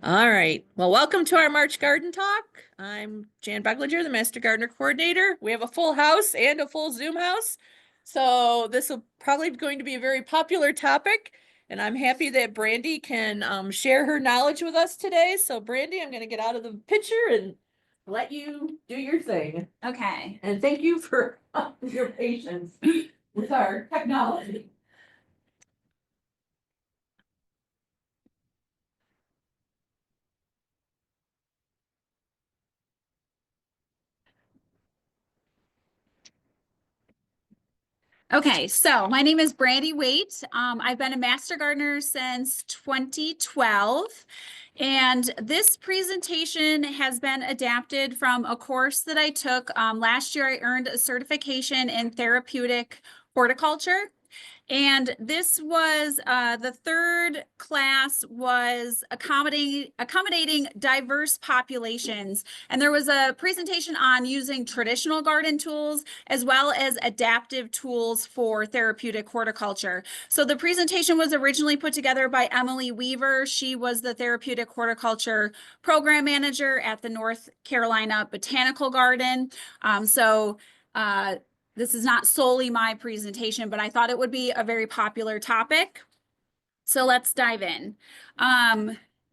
All right. Well, welcome to our March Garden Talk. I'm Jan Beglinger, the Master Gardener Coordinator. We have a full house and a full Zoom house. So this will probably going to be a very popular topic. And I'm happy that Brandy can share her knowledge with us today. So Brandy, I'm going to get out of the picture and let you do your thing. Okay. And thank you for your patience with our technology. Okay, so my name is Brandy Waite. I've been a master gardener since 2012, and this presentation has been adapted from a course that I took. Last year, I earned a certification in therapeutic horticulture. And this was the third class was accommodating diverse populations. And there was a presentation on using traditional garden tools as well as adaptive tools for therapeutic horticulture. So the presentation was originally put together by Emily Weaver. She was the therapeutic horticulture program manager at the North Carolina Botanical Garden. This is not solely my presentation, but I thought it would be a very popular topic. So let's dive in.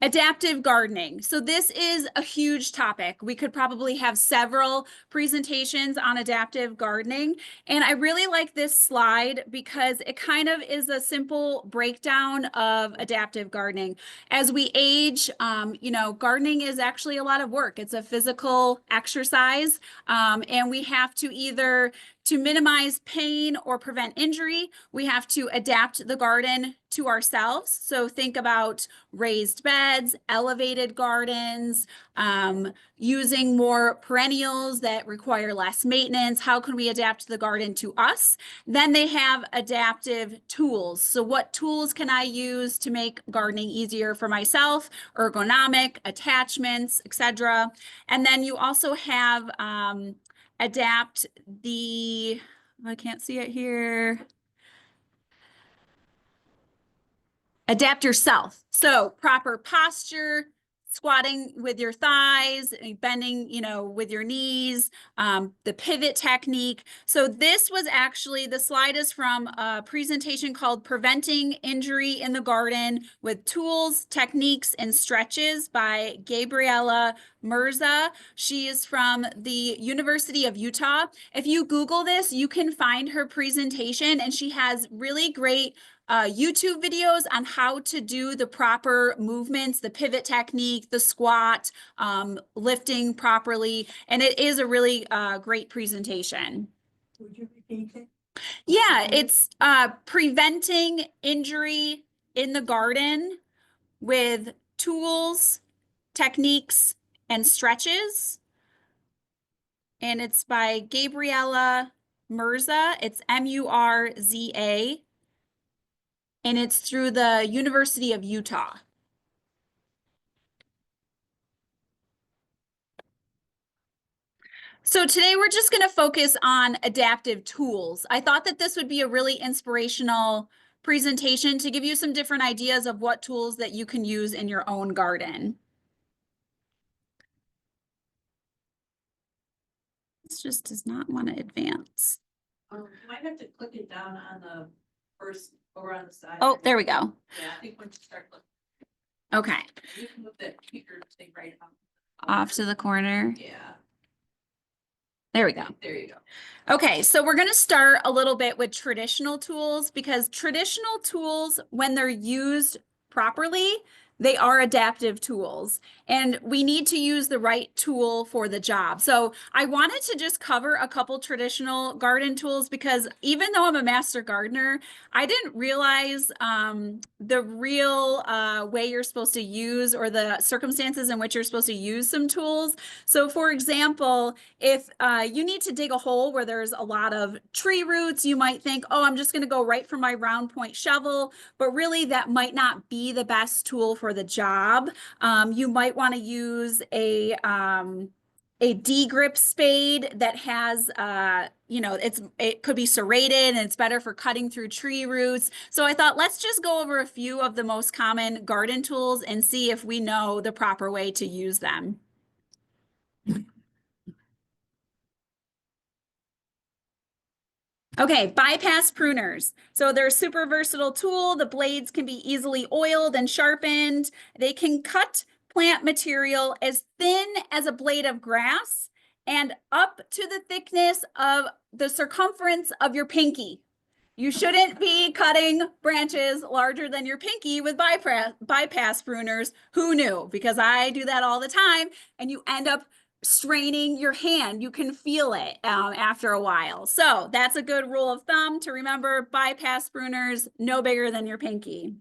Adaptive gardening. So this is a huge topic. We could probably have several presentations on adaptive gardening. And I really like this slide because it kind of is a simple breakdown of adaptive gardening. As we age, gardening is actually a lot of work. It's a physical exercise, and we have to either to minimize pain or prevent injury, we have to adapt the garden to ourselves. So think about raised beds, elevated gardens, using more perennials that require less maintenance. How can we adapt the garden to us? Then they have adaptive tools. So what tools can I use to make gardening easier for myself? Ergonomic, attachments, etc. And then you also have adapt the, I can't see it here. Adapt yourself. So proper posture, squatting with your thighs, bending, with your knees, the pivot technique. So this was actually, the slide is from a presentation called Preventing Injury in the Garden with Tools, Techniques, and Stretches by Gabriella Mirza. She is from the University of Utah. If you Google this, you can find her presentation, and she has really great YouTube videos on how to do the proper movements, the pivot technique, the squat, lifting properly. And it is a really great presentation. Would you repeat it? Yeah, it's preventing injury in the garden with tools, techniques, and stretches. And it's by Gabriella Mirza. It's Murza. And it's through the University of Utah. So today we're just going to focus on adaptive tools. I thought that this would be a really inspirational presentation to give you some different ideas of what tools that you can use in your own garden. This just does not want to advance. You might have to click it down on the first over on the side. Oh, there we go. Yeah, I think once you start looking. Okay. You can move that speaker thing right off to the corner. Yeah. There we go. There you go. Okay, so we're going to start a little bit with traditional tools because traditional tools, when they're used properly, they are adaptive tools, and we need to use the right tool for the job. So I wanted to just cover a couple traditional garden tools because even though I'm a master gardener, I didn't realize the real way you're supposed to use or the circumstances in which you're supposed to use some tools. So for example, if you need to dig a hole where there's a lot of tree roots, you might think, oh, I'm just going to go right for my round point shovel, but really that might not be the best tool for the job. You might want to use a a D-grip spade that has, it could be serrated and it's better for cutting through tree roots. So I thought, let's just go over a few of the most common garden tools and see if we know the proper way to use them. Okay, bypass pruners. So they're a super versatile tool. The blades can be easily oiled and sharpened. They can cut plant material as thin as a blade of grass and up to the thickness of the circumference of your pinky. You shouldn't be cutting branches larger than your pinky with bypass pruners. Who knew? Because I do that all the time, and you end up straining your hand. You can feel it after a while. So that's a good rule of thumb to remember. Bypass pruners, no bigger than your pinky.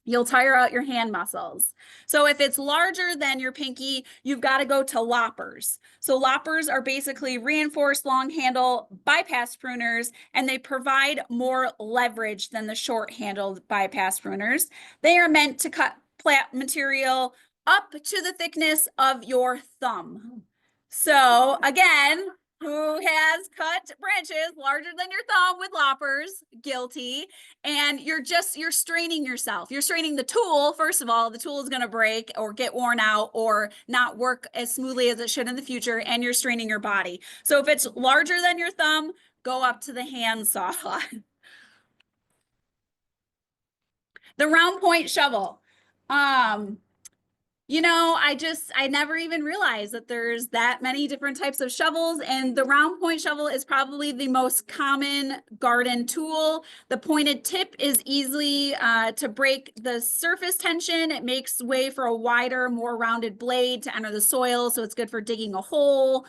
You'll tire out your hand muscles. So if it's larger than your pinky, you've got to go to loppers. So loppers are basically reinforced long handle bypass pruners, and they provide more leverage than the short handled bypass pruners. They are meant to cut plant material up to the thickness of your thumb. So again, who has cut branches larger than your thumb with loppers? Guilty. And you're straining yourself. You're straining the tool. First of all, the tool is going to break or get worn out or not work as smoothly as it should in the future, and you're straining your body. So if it's larger than your thumb, go up to the handsaw. The round point shovel. I never even realized that there's that many different types of shovels, and the round point shovel is probably the most common garden tool. The pointed tip is easily to break the surface tension. It makes way for a wider, more rounded blade to enter the soil, so it's good for digging a hole.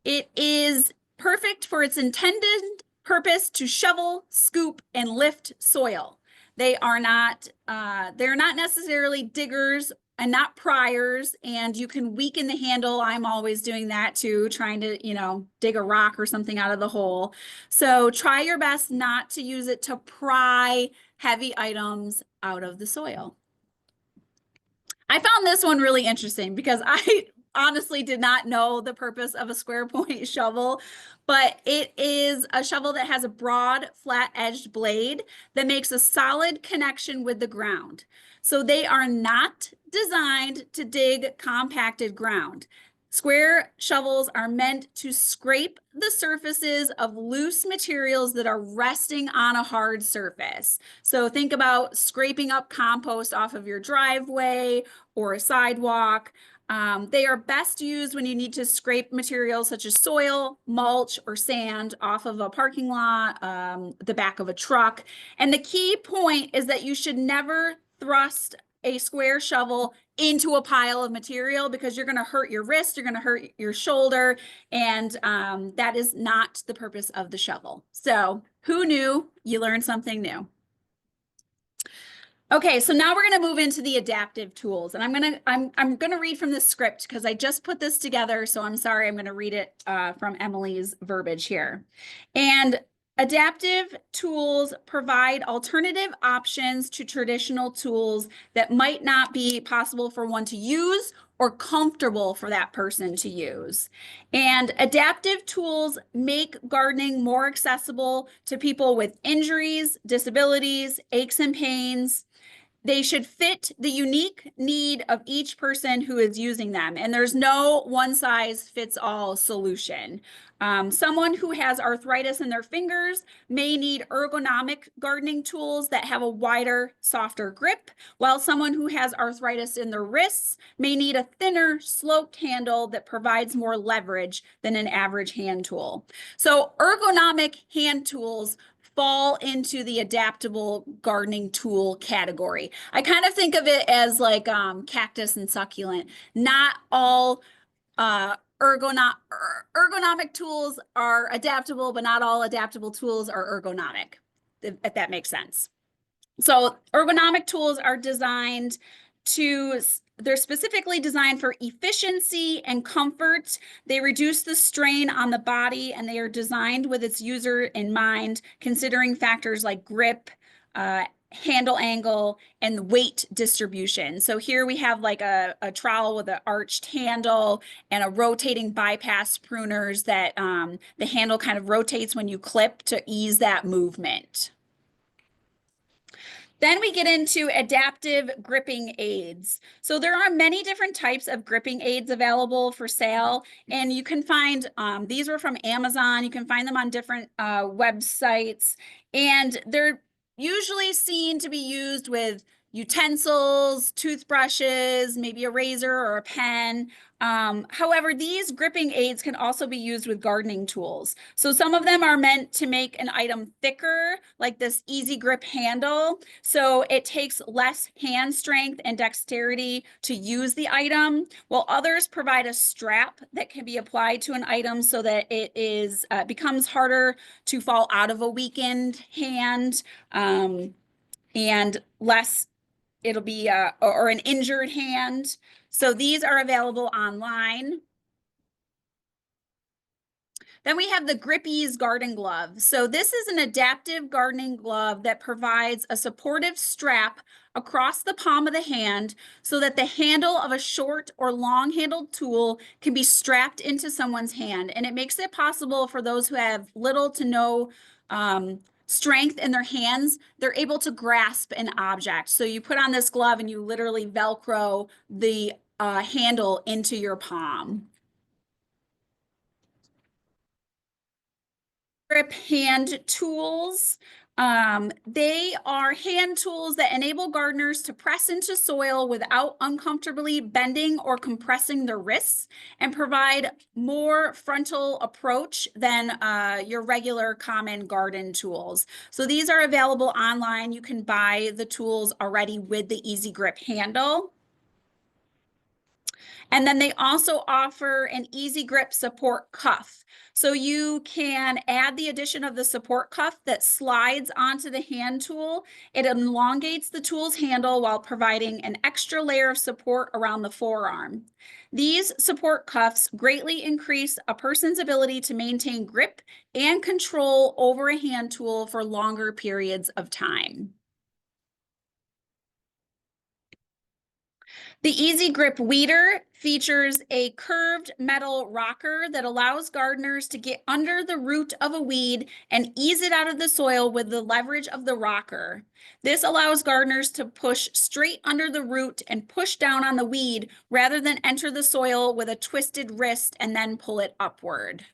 It is perfect for its intended purpose to shovel, scoop, and lift soil. They're not necessarily diggers and not priors, and you can weaken the handle. I'm always doing that too, trying to, dig a rock or something out of the hole. So try your best not to use it to pry heavy items out of the soil. I found this one really interesting because I honestly did not know the purpose of a square point shovel, but it is a shovel that has a broad, flat-edged blade that makes a solid connection with the ground. So they are not designed to dig compacted ground. Square shovels are meant to scrape the surfaces of loose materials that are resting on a hard surface. So think about scraping up compost off of your driveway or a sidewalk. They are best used when you need to scrape materials such as soil, mulch, or sand off of a parking lot, the back of a truck. And the key point is that you should never thrust a square shovel into a pile of material because you're going to hurt your wrist, you're going to hurt your shoulder, and that is not the purpose of the shovel. So who knew? You learned something new. Okay, so now we're going to move into the adaptive tools, and I'm gonna read from the script because I just put this together. So I'm sorry, I'm going to read it from Emily's verbiage here. And adaptive tools provide alternative options to traditional tools that might not be possible for one to use or comfortable for that person to use. And adaptive tools make gardening more accessible to people with injuries, disabilities, aches and pains. They should fit the unique need of each person who is using them. And there's no one size fits all solution. Someone who has arthritis in their fingers may need ergonomic gardening tools that have a wider, softer grip, while someone who has arthritis in their wrists may need a thinner, sloped handle that provides more leverage than an average hand tool. So ergonomic hand tools fall into the adaptable gardening tool category. I kind of think of it as like cactus and succulent. Not all ergonomic tools are adaptable, but not all adaptable tools are ergonomic, if that makes sense. So ergonomic tools are they're specifically designed for efficiency and comfort. They reduce the strain on the body, and they are designed with its user in mind, considering factors like grip, handle angle, and weight distribution. So here we have like a trowel with an arched handle and a rotating bypass pruners that the handle kind of rotates when you clip to ease that movement. Then we get into adaptive gripping aids. So there are many different types of gripping aids available for sale, and you can find, these were from Amazon. You can find them on different websites, and they're usually seen to be used with utensils, toothbrushes, maybe a razor or a pen. However, these gripping aids can also be used with gardening tools. So some of them are meant to make an item thicker, like this easy grip handle. So it takes less hand strength and dexterity to use the item, while others provide a strap that can be applied to an item so that it is becomes harder to fall out of a weakened hand, and less it'll be or an injured hand. So these are available online. Then we have the Grippies garden glove. So this is an adaptive gardening glove that provides a supportive strap across the palm of the hand so that the handle of a short or long-handled tool can be strapped into someone's hand. And it makes it possible for those who have little to no strength in their hands, they're able to grasp an object. So you put on this glove and you literally Velcro the handle into your palm. Grip hand tools. They are hand tools that enable gardeners to press into soil without uncomfortably bending or compressing their wrists and provide more frontal approach than your regular common garden tools. So these are available online. You can buy the tools already with the Easy Grip handle. And then they also offer an Easy Grip support cuff. So you can add the addition of the support cuff that slides onto the hand tool. It elongates the tool's handle while providing an extra layer of support around the forearm. These support cuffs greatly increase a person's ability to maintain grip and control over a hand tool for longer periods of time. The Easy Grip Weeder features a curved metal rocker that allows gardeners to get under the root of a weed and ease it out of the soil with the leverage of the rocker. This allows gardeners to push straight under the root and push down on the weed rather than enter the soil with a twisted wrist and then pull it upward.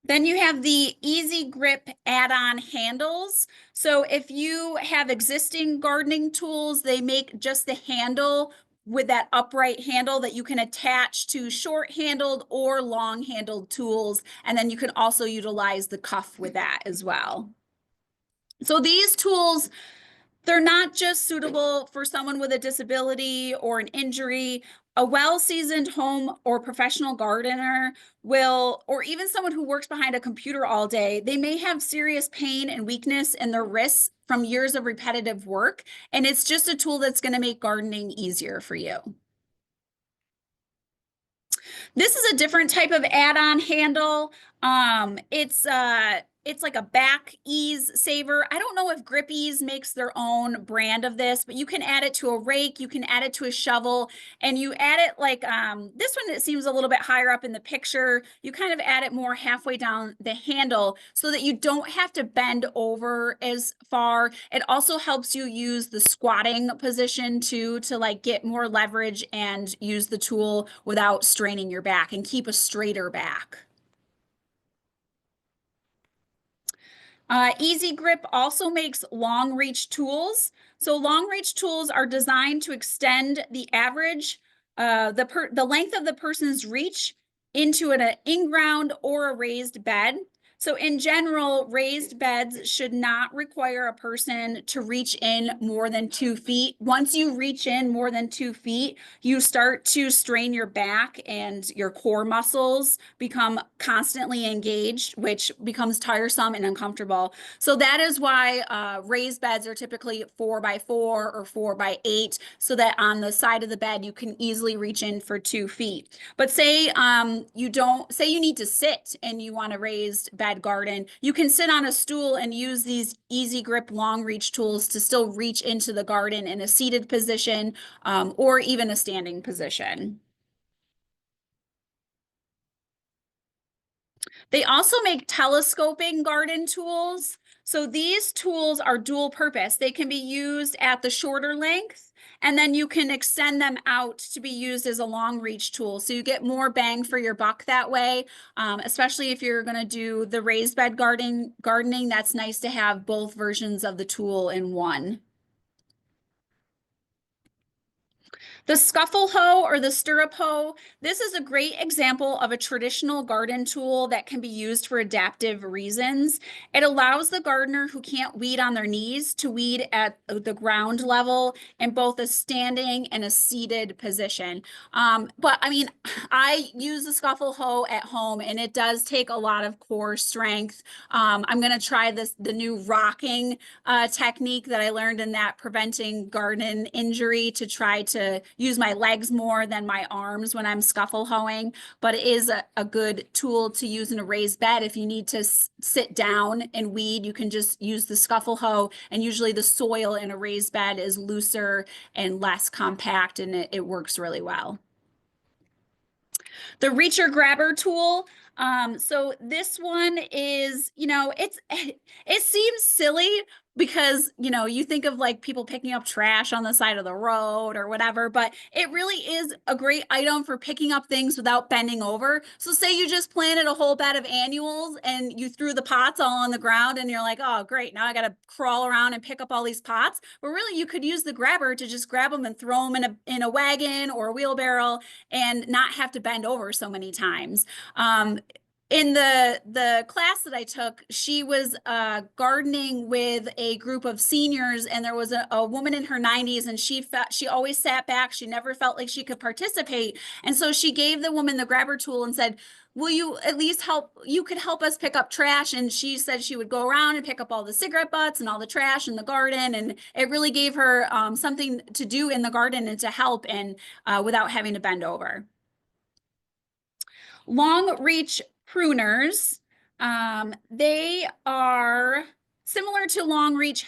Then you have the Easy Grip add-on handles. So if you have existing gardening tools, they make just the handle with that upright handle that you can attach to short-handled or long-handled tools. And then you can also utilize the cuff with that as well. So these tools, they're not just suitable for someone with a disability or an injury. A well-seasoned home or professional gardener will, or even someone who works behind a computer all day, they may have serious pain and weakness in their wrists from years of repetitive work. And it's just a tool that's going to make gardening easier for you. This is a different type of add-on handle. It's like a back ease saver. I don't know if Grippies makes their own brand of this, but you can add it to a rake, you can add it to a shovel, and you add it like this one that seems a little bit higher up in the picture. You kind of add it more halfway down the handle so that you don't have to bend over as far. It also helps you use the squatting position too, to like get more leverage and use the tool without straining your back and keep a straighter back. Easy Grip also makes long reach tools. So long reach tools are designed to extend the average, the length of the person's reach into an in-ground or a raised bed. So in general, raised beds should not require a person to reach in more than 2 feet. Once you reach in more than 2 feet, you start to strain your back and your core muscles become constantly engaged, which becomes tiresome and uncomfortable. So that is why raised beds are typically 4x4 or 4x8, so that on the side of the bed, you can easily reach in for 2 feet. But say you need to sit and you want a raised bed bed garden, you can sit on a stool and use these easy grip long reach tools to still reach into the garden in a seated position or even a standing position. They also make telescoping garden tools. So these tools are dual purpose. They can be used at the shorter length, and then you can extend them out to be used as a long reach tool. So you get more bang for your buck that way, especially if you're going to do the raised bed gardening. That's nice to have both versions of the tool in one. The scuffle hoe or the stirrup hoe, this is a great example of a traditional garden tool that can be used for adaptive reasons. It allows the gardener who can't weed on their knees to weed at the ground level in both a standing and a seated position. But I mean, I use the scuffle hoe at home and it does take a lot of core strength. I'm going to try the new rocking technique that I learned in that preventing garden injury to try to use my legs more than my arms when I'm scuffle hoeing, but it is a good tool to use in a raised bed. If you need to sit down and weed, you can just use the scuffle hoe, and usually the soil in a raised bed is looser and less compact, and it works really well. The reacher grabber tool. So this one is, it seems silly because, you think of like people picking up trash on the side of the road or whatever, but it really is a great item for picking up things without bending over. So say you just planted a whole bed of annuals and you threw the pots all on the ground and you're like, oh, great, now I got to crawl around and pick up all these pots. But really you could use the grabber to just grab them and throw them in a wagon or a wheelbarrow and not have to bend over so many times. In the class that I took, she was gardening with a group of seniors, and there was a woman in her 90s, and she always sat back. She never felt like she could participate, and so she gave the woman the grabber tool and said, "Will you at least help? You could help us pick up trash." And she said she would go around and pick up all the cigarette butts and all the trash in the garden, and it really gave her something to do in the garden and to help and without having to bend over. Long reach pruners, they are similar to long reach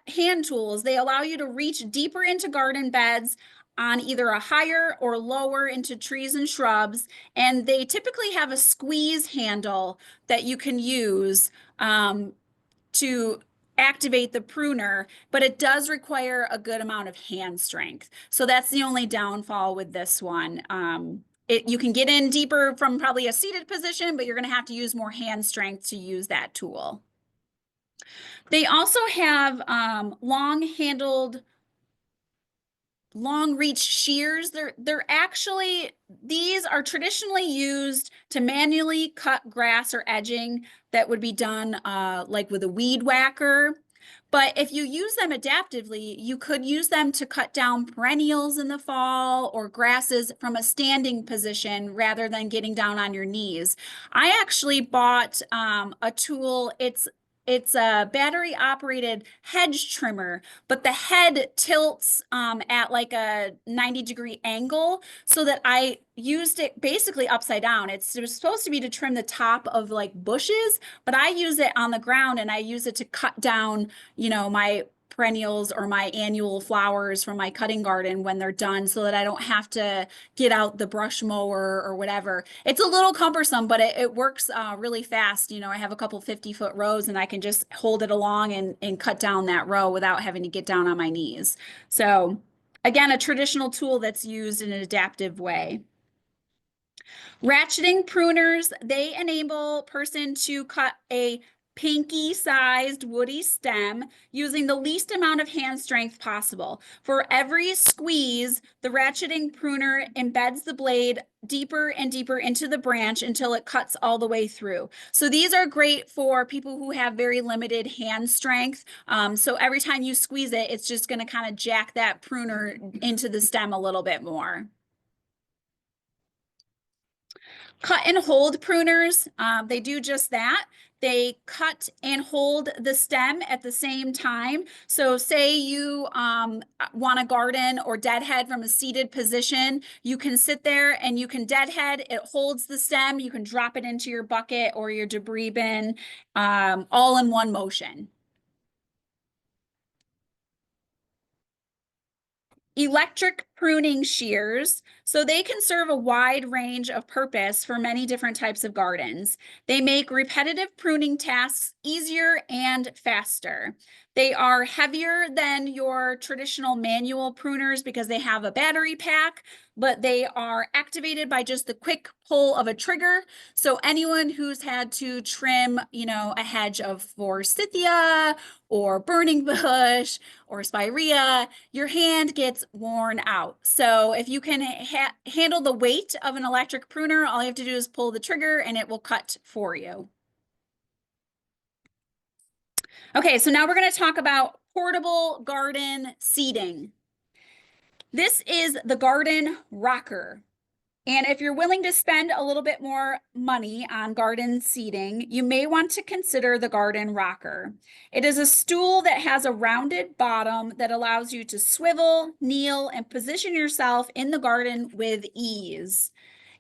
hand tools. They allow you to reach deeper into garden beds on either a higher or lower into trees and shrubs. And they typically have a squeeze handle that you can use to activate the pruner, but it does require a good amount of hand strength. So that's the only downfall with this one. You can get in deeper from probably a seated position, but you're going to have to use more hand strength to use that tool. They also have long-handled, long reach shears. These are traditionally used to manually cut grass or edging that would be done like with a weed whacker. But if you use them adaptively, you could use them to cut down perennials in the fall or grasses from a standing position rather than getting down on your knees. I actually bought a tool. It's a battery operated hedge trimmer, but the head tilts at like a 90-degree angle so that I used it basically upside down. It was supposed to be to trim the top of like bushes, but I use it on the ground and I use it to cut down, my perennials or my annual flowers from my cutting garden when they're done so that I don't have to get out the brush mower or whatever. It's a little cumbersome, but it works really fast. I have a couple 50-foot rows and I can just hold it along and cut down that row without having to get down on my knees. So again, a traditional tool that's used in an adaptive way. Ratcheting pruners, they enable person to cut a pinky-sized woody stem using the least amount of hand strength possible. For every squeeze, the ratcheting pruner embeds the blade deeper and deeper into the branch until it cuts all the way through. So these are great for people who have very limited hand strength. So every time you squeeze it, it's just going to kind of jack that pruner into the stem a little bit more. Cut and hold pruners, they do just that. They cut and hold the stem at the same time. So say you want to garden or deadhead from a seated position, you can sit there and you can deadhead. It holds the stem. You can drop it into your bucket or your debris bin, all in one motion. Electric pruning shears. So they can serve a wide range of purpose for many different types of gardens. They make repetitive pruning tasks easier and faster. They are heavier than your traditional manual pruners because they have a battery pack, but they are activated by just the quick pull of a trigger. So anyone who's had to trim, a hedge of forsythia or burning bush or spirea, your hand gets worn out. So if you can handle the weight of an electric pruner, all you have to do is pull the trigger and it will cut for you. Okay, so now we're going to talk about portable garden seating. This is the garden rocker. And if you're willing to spend a little bit more money on garden seating, you may want to consider the garden rocker. It is a stool that has a rounded bottom that allows you to swivel, kneel, and position yourself in the garden with ease.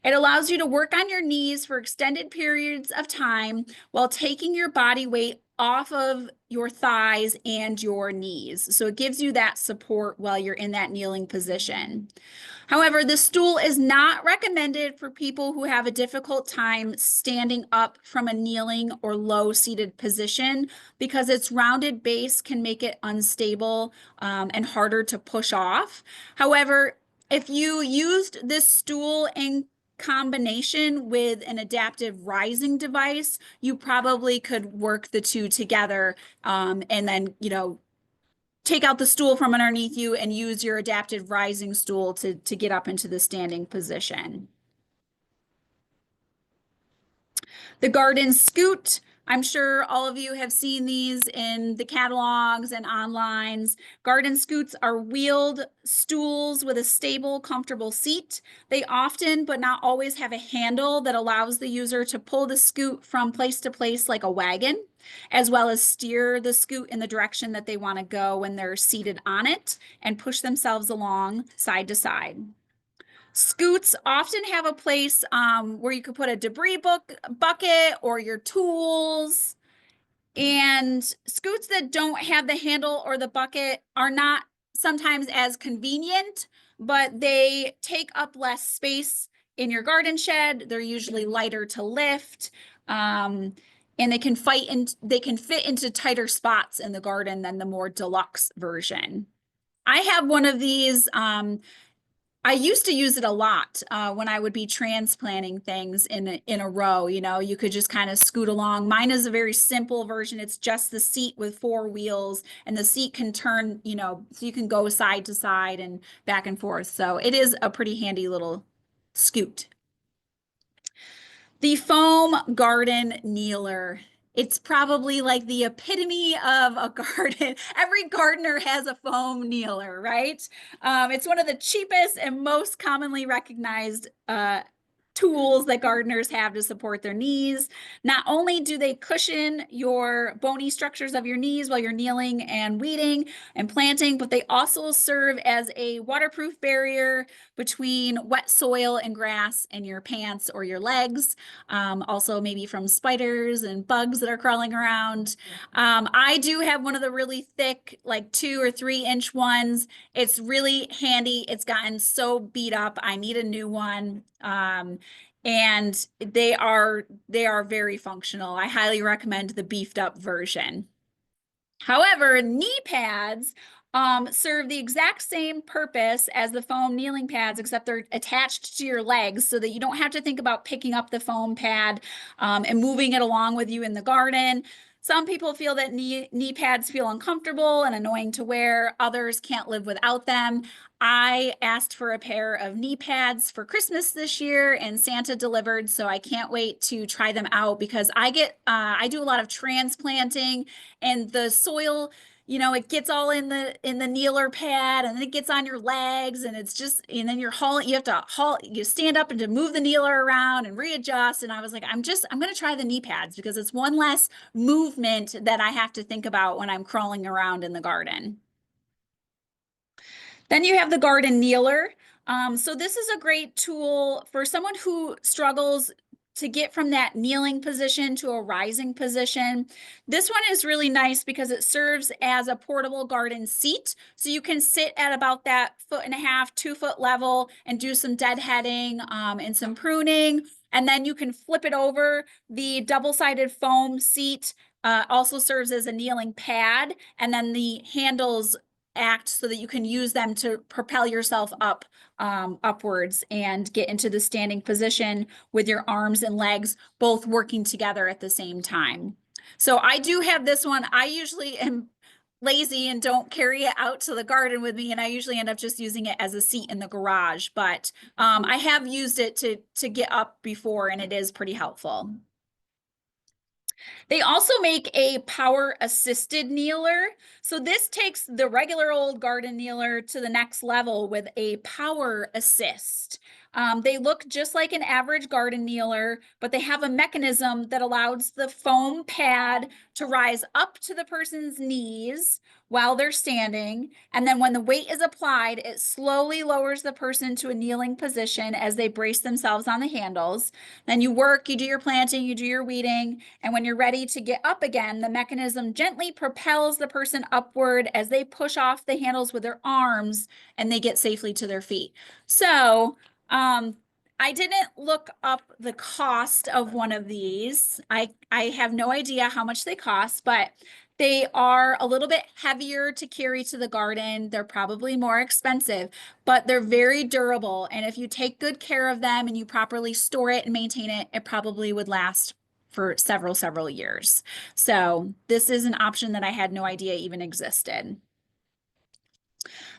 It allows you to work on your knees for extended periods of time while taking your body weight off of your thighs and your knees. So it gives you that support while you're in that kneeling position. However, the stool is not recommended for people who have a difficult time standing up from a kneeling or low seated position because its rounded base can make it unstable and harder to push off. However, if you used this stool in combination with an adaptive rising device, you probably could work the two together and then, take out the stool from underneath you and use your adaptive rising stool to get up into the standing position. The garden scoot. I'm sure all of you have seen these in the catalogs and online. Garden scoots are wheeled stools with a stable, comfortable seat. They often, but not always, have a handle that allows the user to pull the scoot from place to place like a wagon, as well as steer the scoot in the direction that they want to go when they're seated on it and push themselves along side to side. Scoots often have a place where you could put a debris bucket or your tools. And scoots that don't have the handle or the bucket are not sometimes as convenient, but they take up less space in your garden shed. They're usually lighter to lift. And they can fit into tighter spots in the garden than the more deluxe version. I have one of these. I used to use it a lot when I would be transplanting things in a row. You could just kind of scoot along. Mine is a very simple version. It's just the seat with 4 wheels, and the seat can turn, so you can go side to side and back and forth. So it is a pretty handy little scoot. The foam garden kneeler. It's probably like the epitome of a garden. Every gardener has a foam kneeler, right? It's one of the cheapest and most commonly recognized tools that gardeners have to support their knees. Not only do they cushion your bony structures of your knees while you're kneeling and weeding and planting, but they also serve as a waterproof barrier between wet soil and grass and your pants or your legs. Also maybe from spiders and bugs that are crawling around. I do have one of the really thick, like 2 or 3 inch ones. It's really handy. It's gotten so beat up. I need a new one. And they are very functional. I highly recommend the beefed up version. However, knee pads serve the exact same purpose as the foam kneeling pads, except they're attached to your legs so that you don't have to think about picking up the foam pad and moving it along with you in the garden. Some people feel that knee pads feel uncomfortable and annoying to wear. Others can't live without them. I asked for a pair of knee pads for Christmas this year and Santa delivered, so I can't wait to try them out because I do a lot of transplanting and the soil it gets all in the kneeler pad, and then it gets on your legs, and it's just, and then you have to you stand up and to move the kneeler around and readjust. And I was like, I'm going to try the knee pads because it's one less movement that I have to think about when I'm crawling around in the garden. Then you have the garden kneeler. So this is a great tool for someone who struggles to get from that kneeling position to a rising position. This one is really nice because it serves as a portable garden seat. So you can sit at about that 1.5 to 2 foot level and do some deadheading and some pruning. And then you can flip it over. The double-sided foam seat also serves as a kneeling pad. And then the handles act so that you can use them to propel yourself up upwards and get into the standing position with your arms and legs both working together at the same time. So I do have this one. I usually am lazy and don't carry it out to the garden with me, and I usually end up just using it as a seat in the garage, but I have used it to get up before, and it is pretty helpful. They also make a power assisted kneeler. So this takes the regular old garden kneeler to the next level with a power assist. They look just like an average garden kneeler, but they have a mechanism that allows the foam pad to rise up to the person's knees while they're standing. And then when the weight is applied, it slowly lowers the person to a kneeling position as they brace themselves on the handles. Then you work, you do your planting, you do your weeding, and when you're ready to get up again, the mechanism gently propels the person upward as they push off the handles with their arms and they get safely to their feet. So, I didn't look up the cost of one of these. I have no idea how much they cost, but they are a little bit heavier to carry to the garden. They're probably more expensive, but they're very durable. And if you take good care of them and you properly store it and maintain it, it probably would last for several years. So this is an option that I had no idea even existed.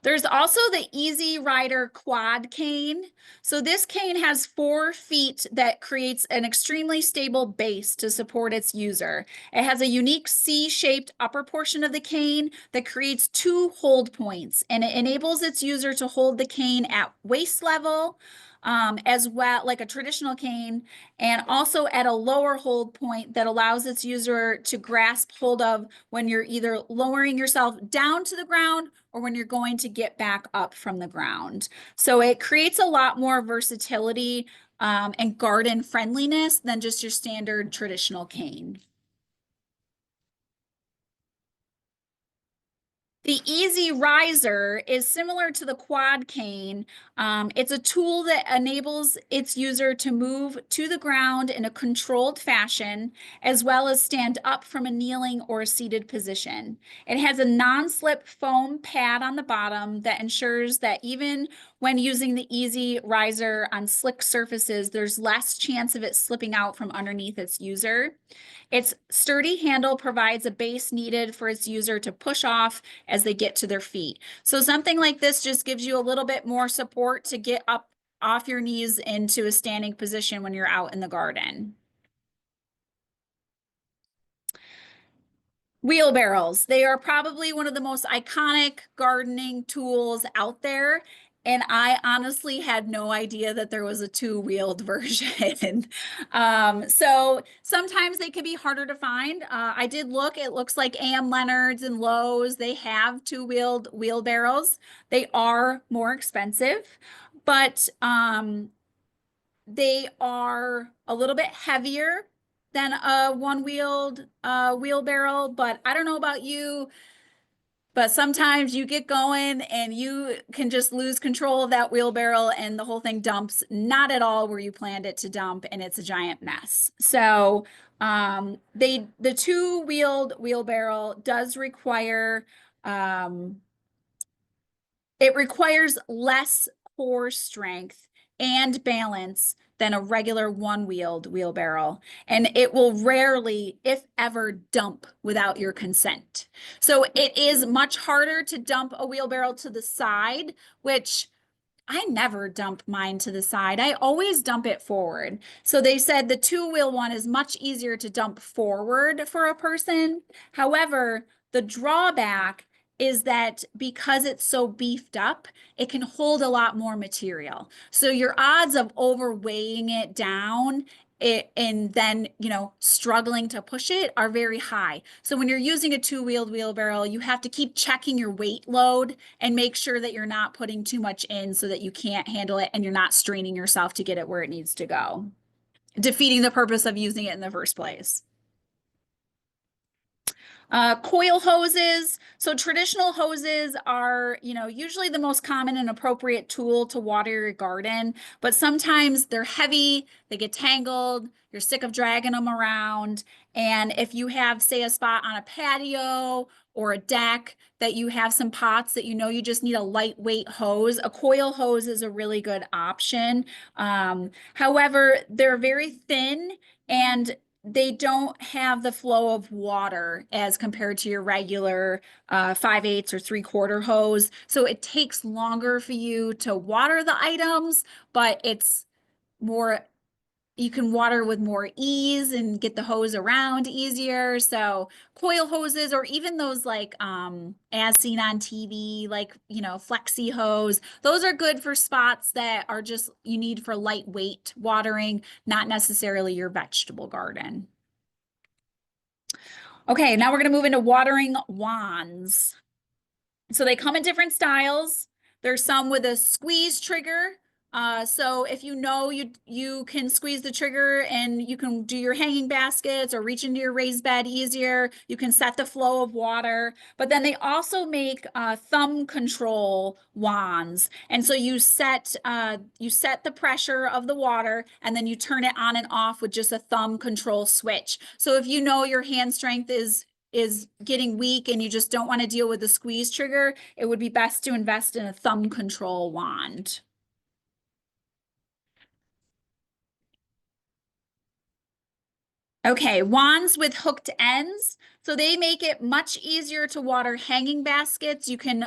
There's also the Easy Rider quad cane. So this cane has 4 feet that creates an extremely stable base to support its user. It has a unique C-shaped upper portion of the cane that creates 2 hold points, and it enables its user to hold the cane at waist level, as well, like a traditional cane, and also at a lower hold point that allows its user to grasp hold of when you're either lowering yourself down to the ground or when you're going to get back up from the ground. So it creates a lot more versatility and garden friendliness than just your standard traditional cane. The Easy Riser is similar to the quad cane. It's a tool that enables its user to move to the ground in a controlled fashion, as well as stand up from a kneeling or a seated position. It has a non-slip foam pad on the bottom that ensures that even when using the Easy Riser on slick surfaces, there's less chance of it slipping out from underneath its user. Its sturdy handle provides a base needed for its user to push off as they get to their feet. So something like this just gives you a little bit more support to get up off your knees into a standing position when you're out in the garden. Wheelbarrows. They are probably one of the most iconic gardening tools out there. And I honestly had no idea that there was a 2-wheeled version. So sometimes they can be harder to find. I did look, it looks like A.M. Leonard's and Lowe's, they have 2-wheeled wheelbarrows. They are more expensive, but they are a little bit heavier than a one-wheeled wheelbarrow, but I don't know about you, but sometimes you get going and you can just lose control of that wheelbarrow and the whole thing dumps not at all where you planned it to dump, and it's a giant mess. So the 2-wheeled wheelbarrow does require it requires less core strength and balance than a regular one-wheeled wheelbarrow, and it will rarely, if ever, dump without your consent. So it is much harder to dump a wheelbarrow to the side, which I never dump mine to the side. I always dump it forward. So they said the 2-wheel one is much easier to dump forward for a person. However, The drawback is that because it's so beefed up, it can hold a lot more material. So your odds of overweighing it down and then, struggling to push it are very high. So when you're using a two-wheeled wheelbarrow, you have to keep checking your weight load and make sure that you're not putting too much in so that you can't handle it and you're not straining yourself to get it where it needs to go, defeating the purpose of using it in the first place. Coil hoses. So traditional hoses are, usually the most common and appropriate tool to water your garden, but sometimes they're heavy, they get tangled, you're sick of dragging them around. And if you have, say, a spot on a patio or a deck that you have some pots that you just need a lightweight hose, a coil hose is a really good option. However, they're very thin and they don't have the flow of water as compared to your regular 5/8 or 3/4 hose. So it takes longer for you to water the items, but it's more, you can water with more ease and get the hose around easier. So coil hoses, or even those like as seen on TV, like, flexi hose, those are good for spots that are just you need for lightweight watering, not necessarily your vegetable garden. Okay, now we're going to move into watering wands. So they come in different styles. There's some with a squeeze trigger. So if you can squeeze the trigger and you can do your hanging baskets or reach into your raised bed easier, you can set the flow of water. But then they also make thumb control wands, and so you set the pressure of the water, and then you turn it on and off with just a thumb control switch. So if your hand strength is getting weak and you just don't want to deal with the squeeze trigger, it would be best to invest in a thumb control wand. Okay, wands with hooked ends. So they make it much easier to water hanging baskets. You can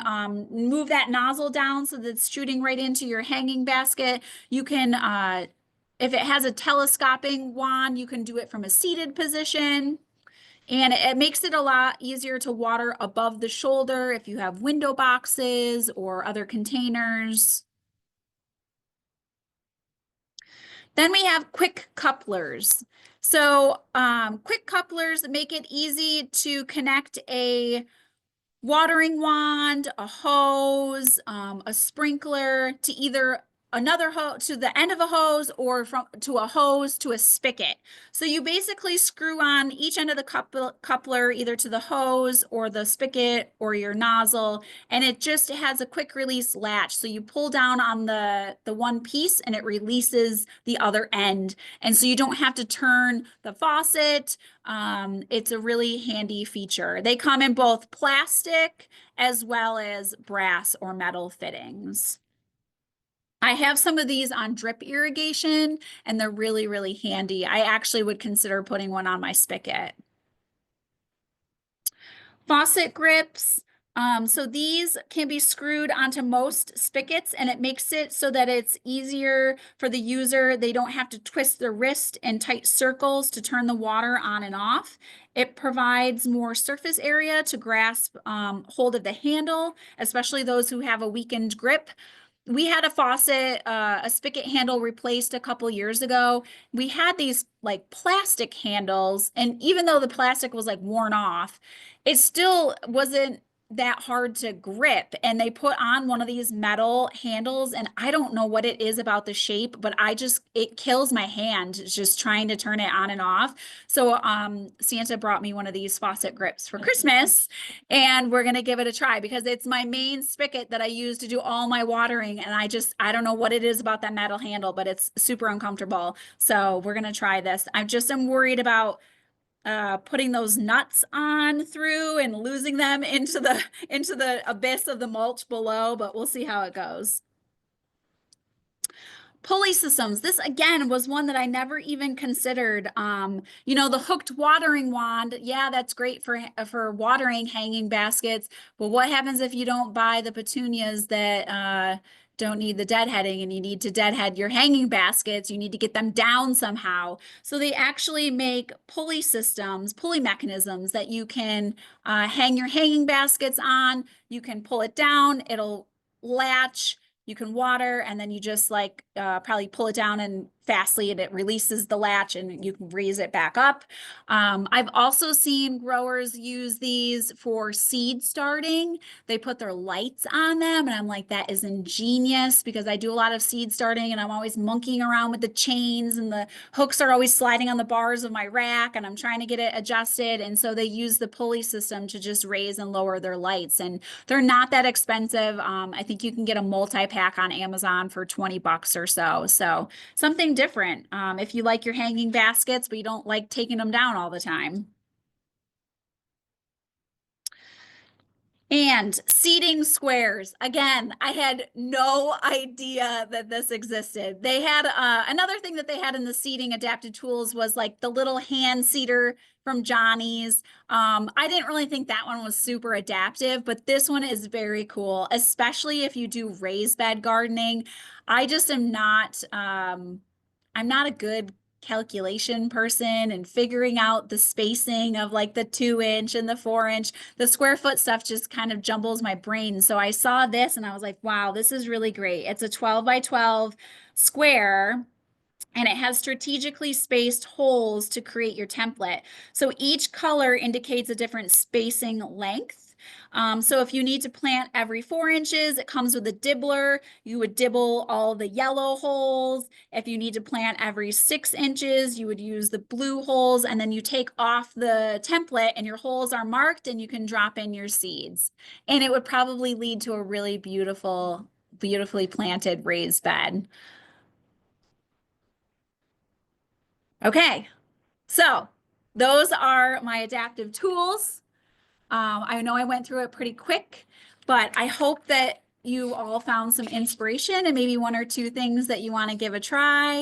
move that nozzle down so that it's shooting right into your hanging basket. You can, if it has a telescoping wand, you can do it from a seated position. And it makes it a lot easier to water above the shoulder if you have window boxes or other containers. Then we have quick couplers. So quick couplers make it easy to connect a watering wand, a hose, a sprinkler to either another hose to the end of a hose or from to a hose to a spigot. So you basically screw on each end of the coupler either to the hose or the spigot or your nozzle, and it just has a quick release latch. So you pull down on the one piece and it releases the other end. And so you don't have to turn the faucet. It's a really handy feature. They come in both plastic as well as brass or metal fittings. I have some of these on drip irrigation and they're really, really handy. I actually would consider putting one on my spigot. Faucet grips. So these can be screwed onto most spigots and it makes it so that it's easier for the user. They don't have to twist their wrist in tight circles to turn the water on and off. It provides more surface area to grasp hold of the handle, especially those who have a weakened grip. We had a faucet, a spigot handle replaced a couple years ago. We had these like plastic handles, and even though the plastic was like worn off, it still wasn't that hard to grip. And they put on one of these metal handles, and I don't know what it is about the shape, but it kills my hand just trying to turn it on and off. So Santa brought me one of these faucet grips for Christmas, and we're gonna give it a try because it's my main spigot that I use to do all my watering, and I don't know what it is about that metal handle, but it's super uncomfortable. So we're gonna try this. I'm worried about putting those nuts on through and losing them into the abyss of the mulch below, but we'll see how it goes. Pulley systems. This again was one that I never even considered. The hooked watering wand. Yeah, that's great for watering hanging baskets. But what happens if you don't buy the petunias that don't need the deadheading and you need to deadhead your hanging baskets, you need to get them down somehow. So they actually make pulley systems, pulley mechanisms that you can hang your hanging baskets on. You can pull it down, it'll latch, you can water, and then you just like probably pull it down and fastly and it releases the latch and you can raise it back up. I've also seen growers use these for seed starting. They put their lights on them and I'm like, that is ingenious because I do a lot of seed starting and I'm always monkeying around with the chains and the hooks are always sliding on the bars of my rack and I'm trying to get it adjusted. And so they use the pulley system to just raise and lower their lights, and they're not that expensive. I think you can get a multi-pack on Amazon for 20 bucks or so. So something different if you like your hanging baskets, but you don't like taking them down all the time. And seating squares. Again, I had no idea that this existed. They had another thing that they had in the seating adapted tools was like the little hand seater from Johnny's. I didn't really think that one was super adaptive, but this one is very cool, especially if you do raised bed gardening. I just am not, I'm not a good calculation person and figuring out the spacing of like the 2-inch and the 4-inch. The square foot stuff just kind of jumbles my brain. So I saw this and I was like, wow, this is really great. It's a 12 by 12 square and it has strategically spaced holes to create your template. So each color indicates a different spacing length. So if you need to plant every 4 inches, it comes with a dibbler. You would dibble all the yellow holes. If you need to plant every 6 inches, you would use the blue holes, and then you take off the template and your holes are marked and you can drop in your seeds. And it would probably lead to a really beautiful, beautifully planted raised bed. Okay, so those are my adaptive tools. I know I went through it pretty quick, but I hope that you all found some inspiration and maybe 1 or 2 things that you want to give a try.